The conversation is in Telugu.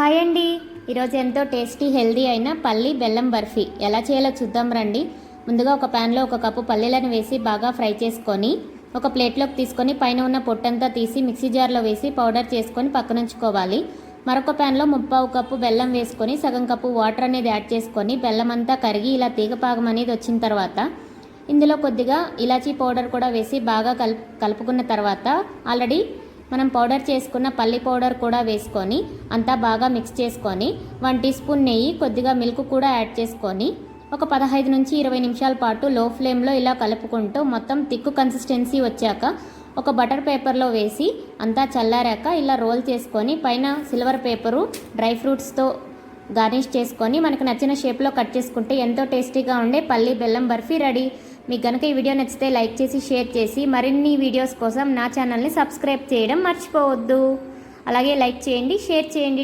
హాయ్ అండి, ఈరోజు ఎంతో టేస్టీ హెల్దీ అయిన పల్లి బెల్లం బర్ఫీ ఎలా చేయాలో చూద్దాం రండి. ముందుగా ఒక ప్యాన్లో 1 కప్పు పల్లీలను వేసి బాగా ఫ్రై చేసుకొని ఒక ప్లేట్లోకి తీసుకొని పైన ఉన్న పొట్టంతా తీసి మిక్సీ జార్లో వేసి పౌడర్ చేసుకొని పక్కనుంచుకోవాలి. మరొక ప్యాన్లో 1/4 కప్పు బెల్లం వేసుకొని సగం కప్పు వాటర్ అనేది యాడ్ చేసుకొని బెల్లం అంతా కరిగి ఇలా తీగపాకం అనేది వచ్చిన తర్వాత ఇందులో కొద్దిగా ఇలాచీ పౌడర్ కూడా వేసి బాగా కలుపుకున్న తర్వాత ఆల్రెడీ మనం పౌడర్ చేసుకున్న పల్లి పౌడర్ కూడా వేసుకొని అంతా బాగా మిక్స్ చేసుకొని 1 టీ స్పూన్ నెయ్యి, కొద్దిగా మిల్క్ కూడా యాడ్ చేసుకొని ఒక 15 నుంచి 20 నిమిషాల పాటు లో ఫ్లేమ్లో ఇలా కలుపుకుంటూ మొత్తం థిక్ కన్సిస్టెన్సీ వచ్చాక ఒక బటర్ పేపర్లో వేసి అంతా చల్లారాక ఇలా రోల్ చేసుకొని పైన సిల్వర్ పేపరు డ్రై ఫ్రూట్స్తో గార్నిష్ చేసుకొని మనకు నచ్చిన షేప్లో కట్ చేసుకుంటే ఎంతో టేస్టీగా ఉండే పల్లి బెల్లం బర్ఫీ రెడీ. మీకు కనుక ఈ వీడియో నచ్చితే లైక్ చేసి షేర్ చేసి మరిన్ని వీడియోస్ కోసం నా ఛానల్ని సబ్స్క్రైబ్ చేయడం మర్చిపోవద్దు. అలాగే లైక్ చేయండి, షేర్ చేయండి.